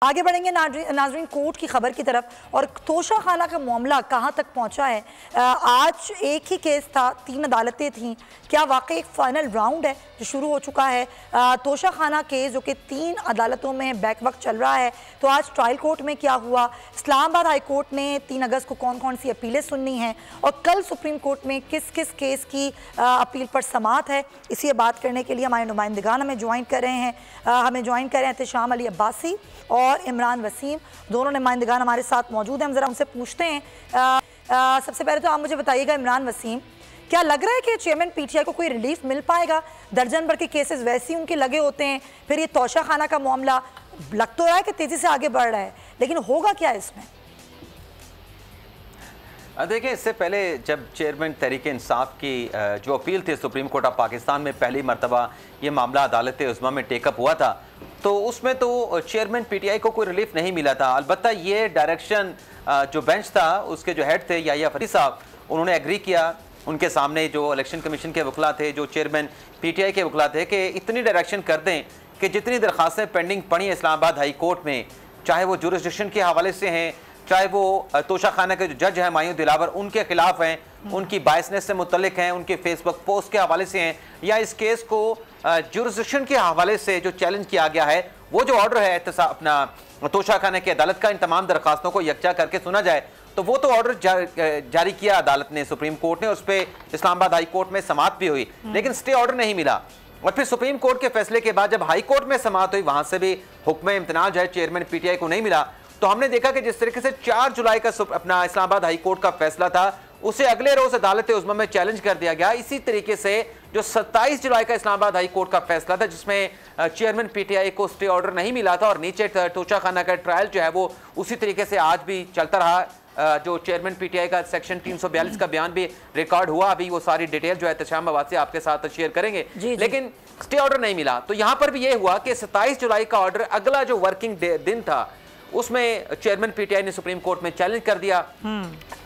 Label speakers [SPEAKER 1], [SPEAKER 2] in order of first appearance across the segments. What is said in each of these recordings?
[SPEAKER 1] आगे बढ़ेंगे नाजरीन कोर्ट की खबर की तरफ। और तोशा खाना का मामला कहां तक पहुंचा है। आज एक ही केस था, 3 अदालतें थीं। क्या वाकई एक फाइनल राउंड है जो शुरू हो चुका है। तोशा खाना केस जो कि 3 अदालतों में बैक वक्त चल रहा है, तो आज ट्रायल कोर्ट में क्या हुआ, इस्लामाबाद हाई कोर्ट ने 3 अगस्त को कौन कौन सी अपीलें सुननी हैं और कल सुप्रीम कोर्ट में किस किस केस की अपील पर समाअत है, इसी बात करने के लिए हमारे नुमाइंदगान हमें ज्वाइन कर रहे हैं। हमें ज्वाइन कर रहे हैं एहतशाम अली अब्बासी और इमरान वसीम, दोनों नुमाइंदगान हमारे साथ मौजूद हैं। हम ज़रा उनसे पूछते हैं। सबसे पहले तो आप मुझे बताइएगा इमरान वसीम, क्या लग रहा है कि चेयरमैन पीटीआई को कोई रिलीफ मिल पाएगा? दर्जन भर के केसेस वैसे ही उनके लगे होते हैं, फिर ये तोशा खाना का मामला लग तो रहा है कि तेज़ी से आगे बढ़ रहा है, लेकिन होगा क्या इसमें?
[SPEAKER 2] देखिए, इससे पहले जब चेयरमैन तहरीक इंसाफ की जो अपील थी सुप्रीम कोर्ट ऑफ पाकिस्तान में पहली मरतबा ये मामला अदालत उज़्मा में टेकअप हुआ था, तो उसमें तो चेयरमैन पीटीआई को कोई रिलीफ नहीं मिला था। अलबत्ता ये डायरेक्शन जो बेंच था उसके जो हेड थे याहिया फरीदी साहब, उन्होंने एग्री किया। उनके सामने जो इलेक्शन कमीशन के वकला थे, जो चेयरमैन पीटीआई के वकला थे, कि इतनी डायरेक्शन कर दें कि जितनी दरख्वास्तें पेंडिंग पड़ी इस्लामाबाद हाई कोर्ट में, चाहे वो जुरिस्डिक्शन के हवाले से हैं, चाहे वो तोशा खाना के जो जज हैं मायूं दिलावर उनके खिलाफ हैं, उनकी बायसनेस से मुतल्लिक हैं, उनके फेसबुक पोस्ट के हवाले से हैं, या इस केस को जुरिस्डिक्शन के हवाले से जो चैलेंज किया गया है, वो जो ऑर्डर है अपना तोशा खाना की अदालत का इन तमाम दरखास्तों को यकजा करके सुना जाए, तो वो तो ऑर्डर जारी किया अदालत ने, सुप्रीम कोर्ट ने, उस पर इस्लामाबाद हाई कोर्ट में समाअत भी हुई, लेकिन स्टे ऑर्डर नहीं मिला। और फिर सुप्रीम कोर्ट के फैसले के बाद जब हाई कोर्ट में समाअत हुई, वहां से भी हुक्म इम्तनाज जो है चेयरमैन पीटीआई को नहीं मिला। तो हमने देखा कि जिस तरीके से 4 जुलाई का अपना इस्लामाबाद हाई कोर्ट का फैसला था, उसे अगले रोज अदालत उज़्मा में चैलेंज कर दिया गया। इसी तरीके से जो 27 जुलाई का इस्लामाबाद हाई कोर्ट का फैसला था, जिसमें चेयरमैन पीटीआई को स्टे ऑर्डर नहीं मिला था और नीचे तोशा खाना का ट्रायल जो है वो उसी तरीके से आज भी चलता रहा। जो चेयरमैन पीटीआई का सेक्शन 342 का बयान भी रिकॉर्ड हुआ, अभी वो सारी डिटेल जो है एहतशाम अब्बासी आपके साथ शेयर करेंगे, लेकिन स्टे ऑर्डर नहीं मिला। तो यहाँ पर भी ये हुआ कि 27 जुलाई का ऑर्डर, अगला जो वर्किंग दिन था, उसमें चेयरमैन पीटीआई ने सुप्रीम कोर्ट में चैलेंज कर दिया।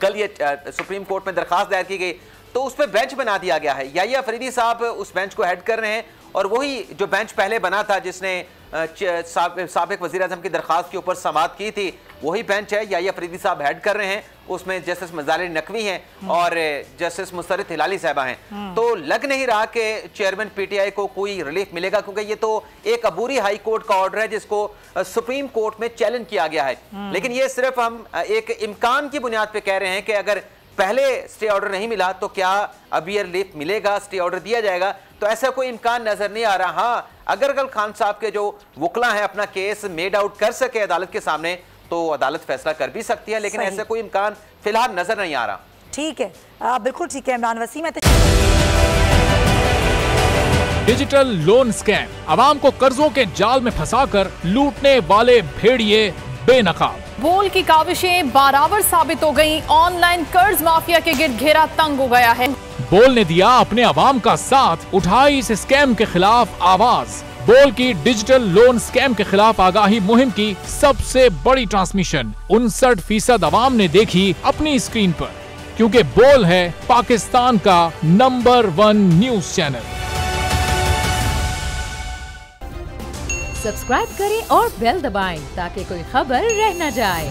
[SPEAKER 2] कल ये सुप्रीम कोर्ट में दरखास्त दायर की गई, तो उस पर बेंच बना दिया गया है। याहिया फरीदी साहब उस बेंच को हेड कर रहे हैं, और वही जो बेंच पहले बना था जिसने साबिक वज़ीर आज़म की दरखास्त के ऊपर समाअत की थी, वही बेंच है। याहिया फरीदी साहब हेड कर रहे हैं, उसमें जस्टिस मज़ार नकवी हैं और जस्टिस मुस्तरद हिलाली साहबा हैं। तो लग नहीं रहा कि चेयरमैन पीटीआई को कोई रिलीफ मिलेगा, क्योंकि ये तो एक अबूरी हाई कोर्ट का ऑर्डर है जिसको सुप्रीम कोर्ट में चैलेंज किया गया है। लेकिन ये सिर्फ हम एक इम्कान की बुनियाद पर कह रहे हैं कि अगर पहले स्टे ऑर्डर नहीं मिला तो क्या अभी ये रिलीफ मिलेगा, स्टे ऑर्डर दिया जाएगा, तो ऐसा कोई इम्कान नजर नहीं आ रहा। हाँ, अगर कल खान साहब के जो वकला हैं अपना केस मेड आउट कर सके अदालत के सामने, तो अदालत फैसला कर भी सकती है, लेकिन ऐसा कोई इम्कान फिलहाल नजर नहीं आ रहा।
[SPEAKER 1] ठीक है, बिल्कुल ठीक है Imran Wasim.
[SPEAKER 3] Digital loan scam, आवाम को कर्जों के जाल में फंसाकर लूटने वाले भेड़िए बेनकाब।
[SPEAKER 4] बोल की काविशें बाराबर साबित हो गईं, ऑनलाइन कर्ज माफिया के गिर्द घेरा तंग हो गया है।
[SPEAKER 3] बोल ने दिया अपने अवाम का साथ, उठाई इस स्कैम के खिलाफ आवाज। बोल की डिजिटल लोन स्कैम के खिलाफ आगाही मुहिम की सबसे बड़ी ट्रांसमिशन 59% अवाम ने देखी अपनी स्क्रीन पर, क्योंकि बोल है पाकिस्तान का नंबर 1 न्यूज चैनल।
[SPEAKER 5] सब्सक्राइब करें और बेल दबाएं ताकि कोई खबर रह न जाए।